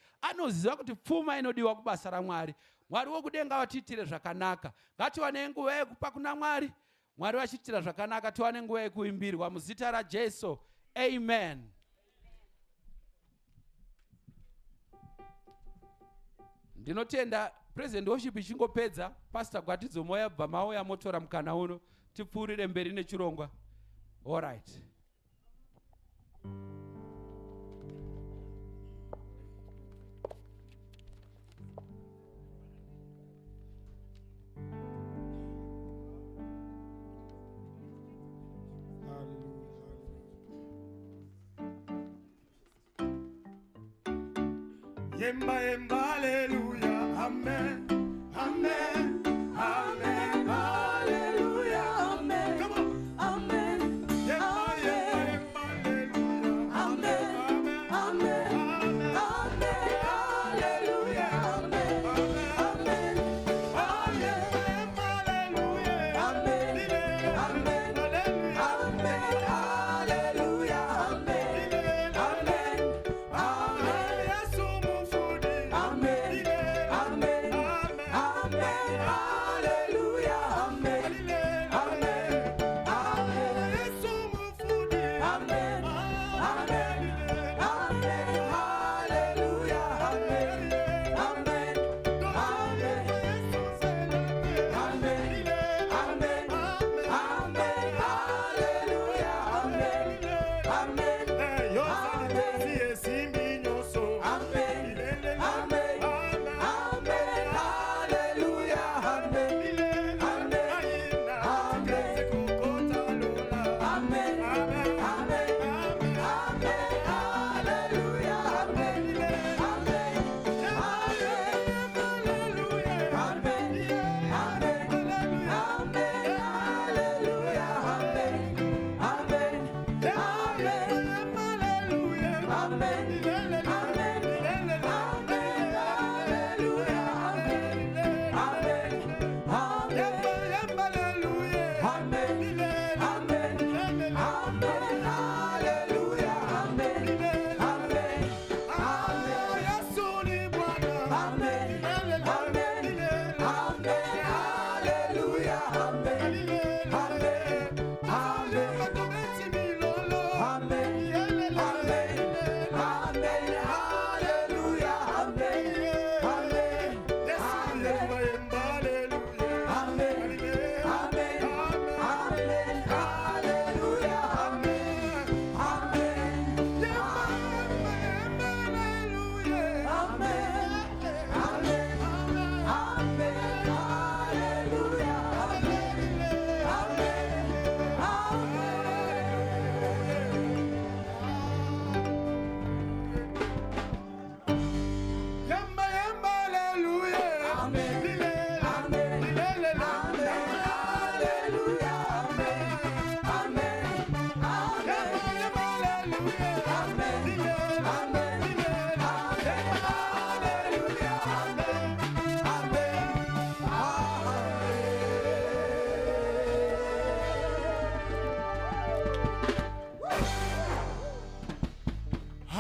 [SPEAKER 3] pfuma inodiwa kubasa raMwari. Mwari wokudenga watiitire zvakanaka. Ngatiwane nguva yekupa kuna Mwari, Mwari vachiitira zvakanaka, tiwane nguva yekuimbirwa muzita raJesu. Amen. Ndinotenda present worship ichingopedza, Pastor Gwatidzo Moya bva mauya motora mukana uno tipfuurire mberi nechirongwa. All right.
[SPEAKER 4] Yemba yemba hallelujah, amen, amen, amen, hallelujah, amen. Come on, amen, yemba yemba hallelujah, amen, amen, amen, hallelujah, amen, amen, amen, hallelujah, amen, amen, hallelujah, amen, amen.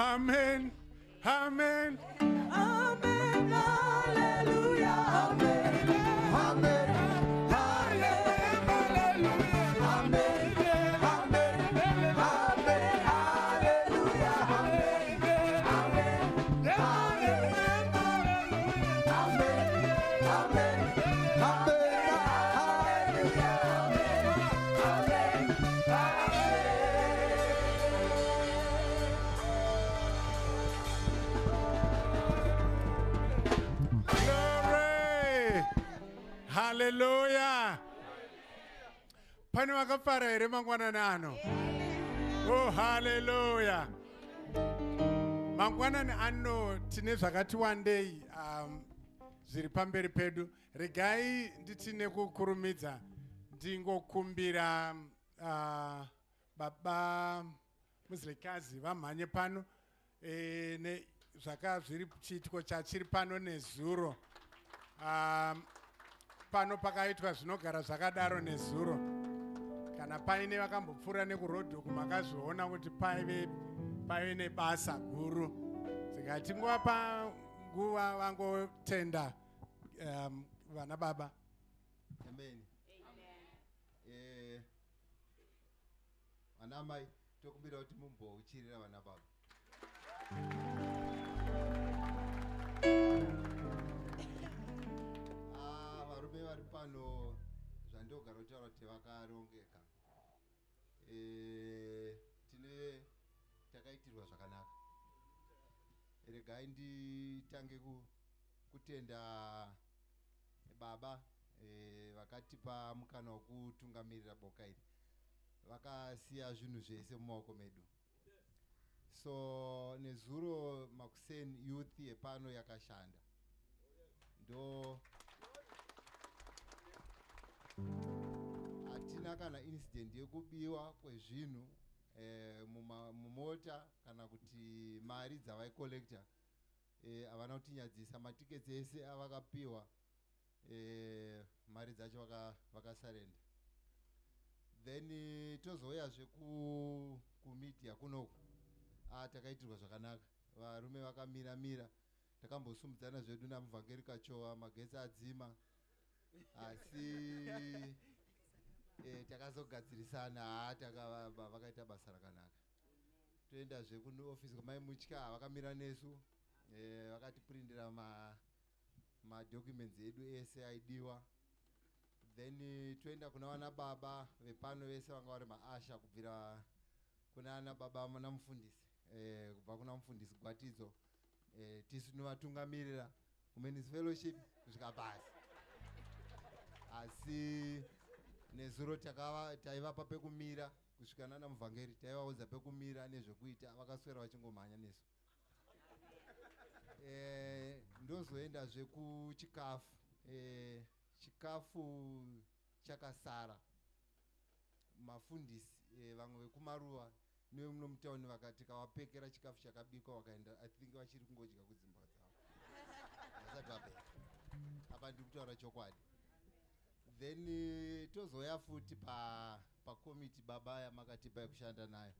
[SPEAKER 5] Amen. Amen.
[SPEAKER 4] Amen, hallelujah, amen, amen, amen, hallelujah, amen, amen, amen, hallelujah, amen, amen, amen, amen, amen, hallelujah, amen,
[SPEAKER 5] Glory. Hallelujah. Pane vakafara here mangwanani ano? Oh, hallelujah. Mangwanani ano tine zvakati wandei zviri pamberi pedu. Regai nditine kukurumidza ndingokumbira baba muzirikazi vamhanye pano zviri chiitiko chachiri pano nezuro. Pano pakaitwa zvinogara zvakadaro nezuro. Kana paine vakambopfuura nekurodhoku makazviona kuti paive nebasa guru. Saka tingovapa nguva vangotenda vana baba.
[SPEAKER 6] Amen. Vana mai tokubira kuti mumbouchirira vana baba. Varume vari pano zvandogara kutaura kuti vakarongeka. Takaitirwa zvakanaka. Regai nditange kutenda baba vakatipa mukana wekutungamirira boka iri. Vakasiya zvinhu zvese mumaoko medu. So nezuro Makuseni youth yepano yakashanda. Ndo hatina kana incident yekubiwa kwezvinhu mumota kana kuti mari dzavaikolekta havana kutinyadzisa. Matiketi ese avakapiwa mari dzacho vakasarenda. Then tozouyazve kumedia kunoku takaitirwa zvakanaka. Varume vakamira takambosumudzana zvedu namuvhangeri kachowa magetsi adzima asi takazogadzirisana vakaita basa rakanaka. Toendazve kuofisi kwamai Mutya vakamira nesu vakatipurindira madocuments edu ese aidiwa. Then toenda kuna vana baba vepano vese vanga vari maasha kubvira kuna ana baba namufundisi kubva kuna mufundisi Gwatidzo tisu tinovatungamirira kuMen's Fellowship kusvika basi. Asi nezuro taivapa pekumira kusvika nana muvhangeri taivaudza pekumira nezvekuita vakaswera vachingomhanya nesu. Ndozoendazve kuchikafu. Chikafu chakasara. Mafundisi vamwe vekumaruva nevemuno mutauni vakati kavapekera chikafu chakabikwa vakaenda. I think vachiri kungodya kudzimba dzavo. Vasati vapeka. Apa ndiri kutaura chokwadi. Then tozoya futi pakomiti baba yamakatipa yekushanda nayo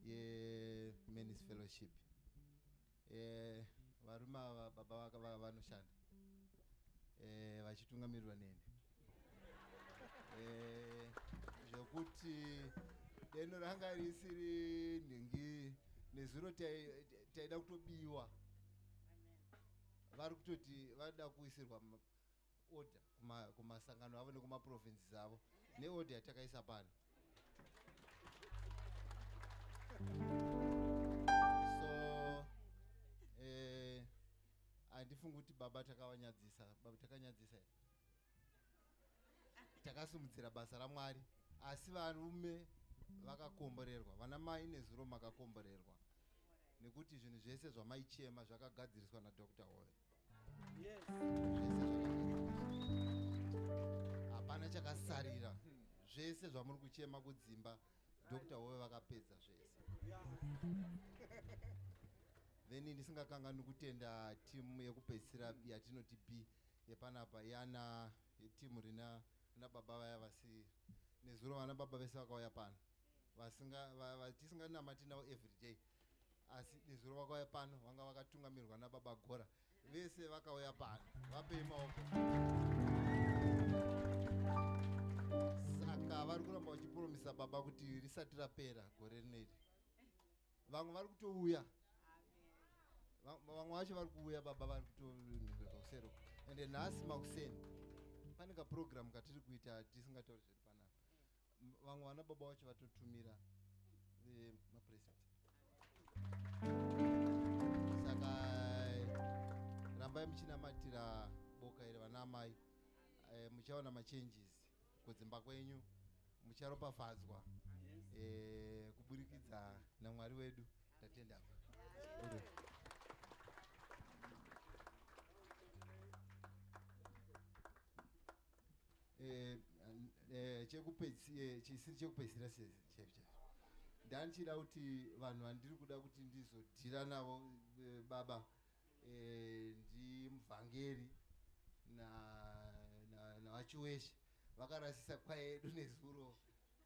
[SPEAKER 6] yeMen's Fellowship. Varume ava baba vanoshanda vachitungamirirwa nene. Zvekuti deno ranga risiri nhingi nezuro taida kutobiwa. Vari kutoti vada kuisirwa order kumasangano avo nekumaprovinsi avo neorder yatakaisa pano. So handifungi kuti baba takavanyadzisa. Baba takanyadzisa here. Takasimudzira basa raMwari asi varume vakakomborerwa. Vana mai nezuro makakomborerwa nekuti zvinhu zvese zvamaichema zvakagadziriswa naDr. Hove.
[SPEAKER 1] Yes.
[SPEAKER 6] Hapana chakasarira. Zvese zvamuri kuchema kudzimba Dr. Hove vakapedza zvese. Then ndisingakangani kutenda timu yekupedzisira yatinoti B yepanapa yana timu rina baba vaya vasi nezuro vana baba vese vakauya pano tisinganamati navo every day asi nezuro vakauya pano vanga vakatungamirirwa nababa Gora vese vakauya pano vapei maoko. Saka vari kuramba vachipromisa baba kuti risati rapera gore rineri. Vamwe vari kutouya, vamwe vacho vari kuuya baba, vari kutousero. Ende nhasi makuseni pane kaprogramu katiri kuita tisingatauri zviri panapa. Vamwe vana baba vacho vatotumira mapresident. Saka rambai muchinamatira boka iri vana mai, muchaona machanges kudzimba kwenyu, mucharopafadzwa kuburikidza naMwari wedu. Tatenda chisiri chekupedzisira ndanichida kuti vanhu vandiri kuda kuti ndizodhira navo baba ndimuvhangeri navachiweshe vakarasisa kwaya yedu nezuro,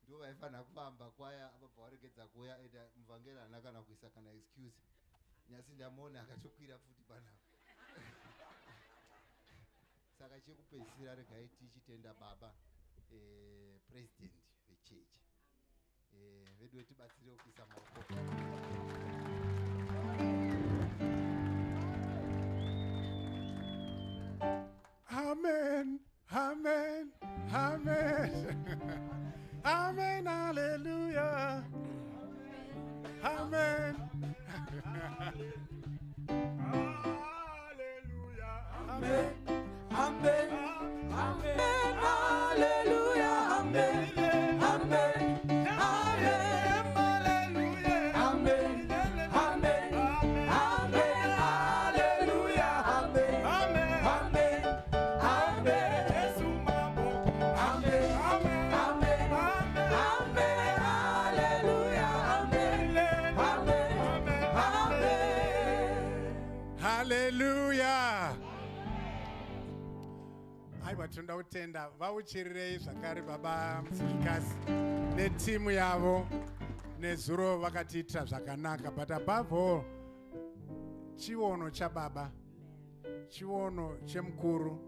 [SPEAKER 6] ndo vaifanira kufamba kwaya apa pawaregedza kuya. Enda muvhangeri haana kana kuisa kana excuse, nyasi ndamuona akatokwira futi panapa. Saka chekupedzisira regai tichitenda baba president vechechi vedu vetibatsire kuisa maoko.
[SPEAKER 5] Amen, amen, amen. Amen, hallelujah. Amen. Hallelujah. Amen.
[SPEAKER 1] Amen. Amen. Hallelujah. Amen. Amen. Amen. Hallelujah. Amen. Amen. Amen. Hallelujah. Amen. Amen. Amen. Amen. Amen. Amen. Amen. Hallelujah. Amen. Amen. Amen.
[SPEAKER 5] Hallelujah. Aiwa, tinoda kutenda vauchirirei zvakare baba musikasi netimu yavo nezuro vakatiitira zvakanaka, but above all chiono chababa, chiono chemukuru,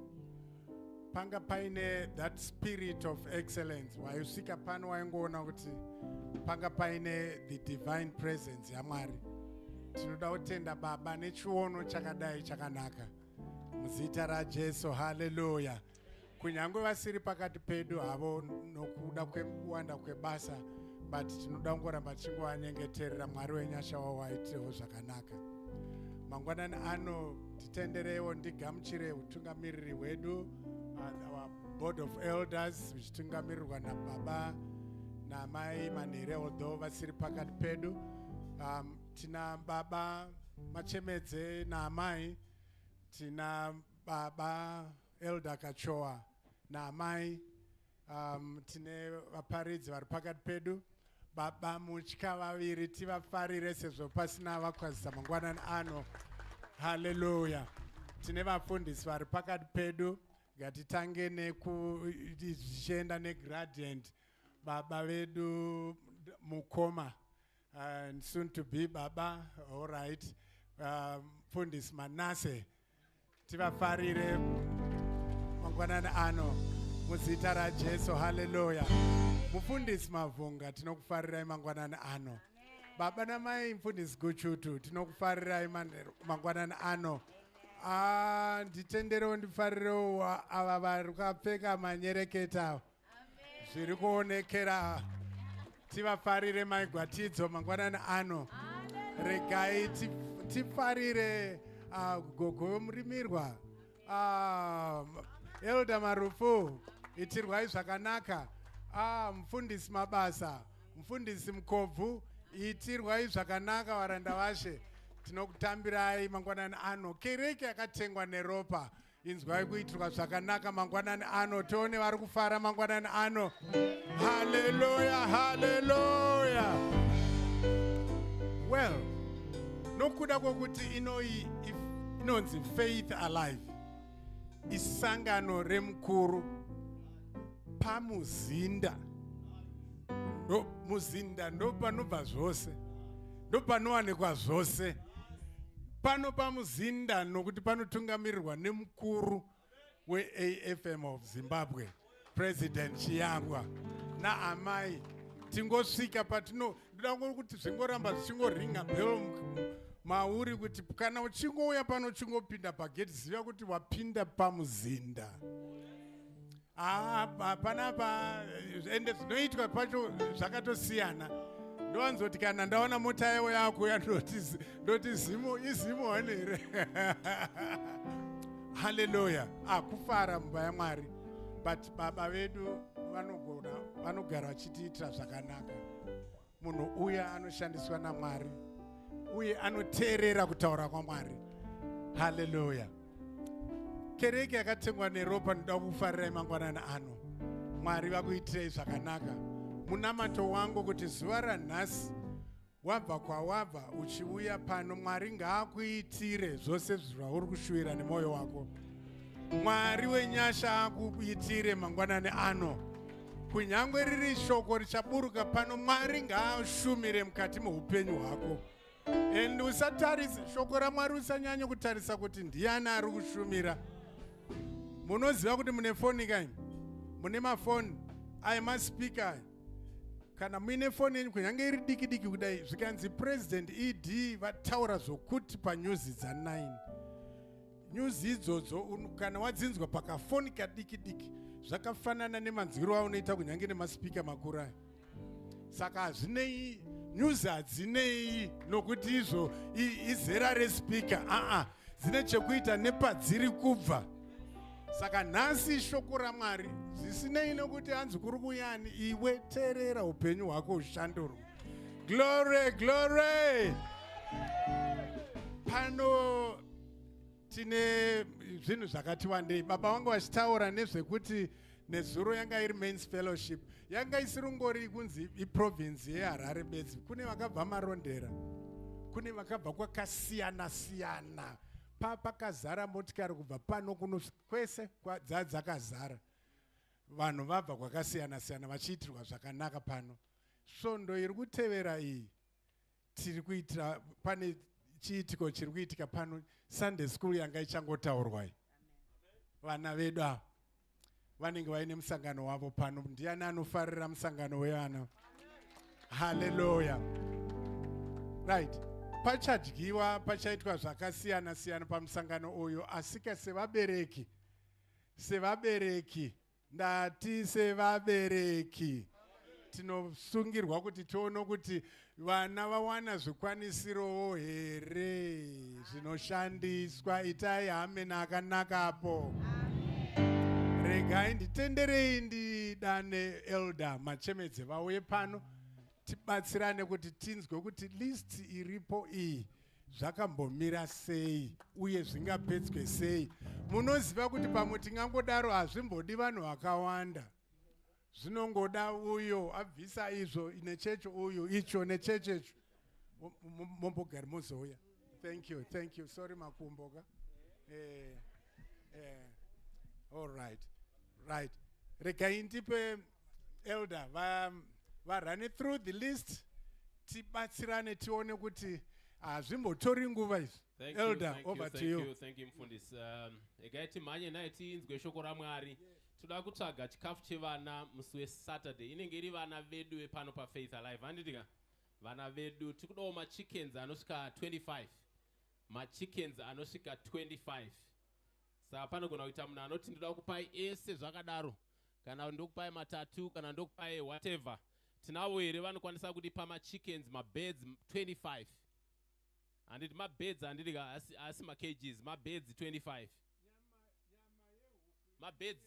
[SPEAKER 5] panga paine that spirit of excellence. Waisvika pano waingoona kuti panga paine the divine presence yaMwari. Tinoda kutenda baba nechiono chakadai chakanaka muzita raJesu. Haleluya. Kunyange vasiri pakati pedu havo nokuda kwekuwanda kwebasa, but tinoda kungoramba tichingowanyengeterera Mwari wenyasha wawaitirewo zvakanaka. Mangwanani ano titenderewo ndigamuchire utungamiriri hwedu, our board of elders vichitungamirirwa nababa namai Manhere, although vasiri pakati pedu. Tina baba Machemedze naamai, tina baba Elder Kachoa naamai, tine vaparidzi vari pakati pedu. Baba mutya vaviri tivafarire sezvo pasina vakwazisa mangwanani ano. Haleluya. Tine vafundisi vari pakati pedu. Ngatitange nekuenda negradient baba vedu Mukoma, and soon to be baba, all right, Fundis Manase. Tivafarire mangwanani ano muzita raJesu. Haleluya. Mufundisi Mavunga tinokufarirai mangwanani ano. Baba namai mufundisi Guchutu tinokufarirai mangwanani ano. Nditenderewo ndifarirewo ava vari vakapfeka manyereketa zviri kuonekera. Tivafarire maigwatidzo mangwanani ano. Regai tifarire gogo yomurimirwa, Elder Marufu, itirwai zvakanaka. Mufundisi Mabasa, mufundisi Mukobvu, itirwai zvakanaka varanda vashe. Tinokutambirai mangwanani ano. Kereke yakatengwa neropa, inzwai kuitirwa zvakanaka mangwanani ano. Tione vari kufara mangwanani ano. Hallelujah, hallelujah. Well, nokuda kwokuti inonzi Faith Alive, isangano remukuru pamuzinda. Muzinda ndo panobva zvose, ndopanowanikwa zvose. Pano pamuzinda nokuti panotungamirirwa nemukuru weAFM of Zimbabwe, President Chiyangwa naamai. Tingosvika ndoda kuti zvingoramba zvichingoringa bell mauri kuti kana uchingouya pano uchingopinda pageti ziva kuti wapinda pamuzinda. Panapa ende zvinoitwa pacho zvakatosiyana. Ndowanzoti kana ndaona mota yako ndoti izimo hanere. Hallelujah. Kufara mumba yaMwari. But baba vedu vanogara vachitiitira zvakanaka. Munhu uya anoshandiswa naMwari uye anoteerera kutaura kwaMwari. Hallelujah. Kereke yakatengwa neropa ndoda kufarirai mangwanana ano. Mwari vakuitirei zvakanaka. Munamato wangu kuti zuva ranhasi wabva kwawabva uchiuya pano, Mwari ngaakuitire zvose zvauri kushuvira nemwoyo wako. Mwari wenyasha akuitire mangwanani ano. Kunyangwe riri shoko richaburuka pano, Mwari ngaashumire mukati muupenyu hwako. And usatarisa shoko raMwari, usanyanya kutarisa kuti ndiani ari kushumira. Munoziva kuti mune foni kanyi, mune mafoni aya maspika. Kana muine foni yenyu kunyange iri diki diki kudai zvikanzi President ED vataura zvokuti panyuzi dza9. Nyuzi idzodzo kana wadzinzwa pakafoni kadiki diki zvakafanana nemanzwiro aunoita kunyange nemaspika makuru aya. Saka hazvinei, nyuzi hadzinei nokuti izvo izera respika. Dzine chekuita nepadziri kubva. Saka nhasi shoko raMwari zvisinei nokuti hanzi kuri kuyani, iwe teerera upenyu hwako ushandurwe. Glory, glory. Pano tine zvinhu zvakati wandei. Baba vangu vachitaura nezvekuti nezuro yanga iri Men's Fellowship yanga isiri ngori kunzi iprovince yeHarare bedzi. Kune vakabva Marondera, kune vakabva kwakasiyana siyana. Pakazara motikari kubva pano kuno kwese dzakazara. Vanhu vabva kwakasiyana siyana vachiitirwa zvakanaka pano. Svondo iri kutevera iyi tiri kuitira, pane chiitiko chiri kuitika pano, Sunday school yanga ichangotaurwa. Vana vedu vanenge vaine musangano wavo pano. Ndiani anofarira musangano wevana? Hallelujah. Right. Pachadyiwa, pachaitwa zvakasiyana siyana pamusangano uyu, asika sevabereki ndati sevabereki tinosungirwa kuti tione kuti vana vawana zvikwanisirowo here zvinoshandiswa. Itai amen akanakapo. Regai nditenderei ndidane Elder Machemedze vauye pano tibatsirane kuti tinzwe kuti list iripo iyi zvakambomira sei uye zvingapedzwe sei. Munoziva kuti pamwe tingangodaro hazvimbodi vanhu vakawanda, zvinongoda uyo abvisa izvo nechecho, uyu icho nechechecho. Mombogari muzouya. Thank you. Sorry makumboka. All right. Regai ndipe Elder varane through the list tibatsirane tione kuti hazvimbotori nguva izvi. Elder, over to you.
[SPEAKER 7] Thank you Mfundisi. Egaiti mhanye naye tinzwe shoko raMwari. Toda kutsvaga chikafu chevana musi weSaturday. Inenge iri vana vedu vepano paFaith Alive. Handitika vana vedu tikudawo machickens anosvika 25. Machickens anosvika 25. Saka panogona kuita munhu anoti ndoda kupai ese zvakadaro, kana ndokupai matatu, kana ndokupai whatever. Tinavo here vanokwanisa kutipa machickens, mabeds 25. Handiti mabeds handitika asi makgs, mabeds 25. Mabeds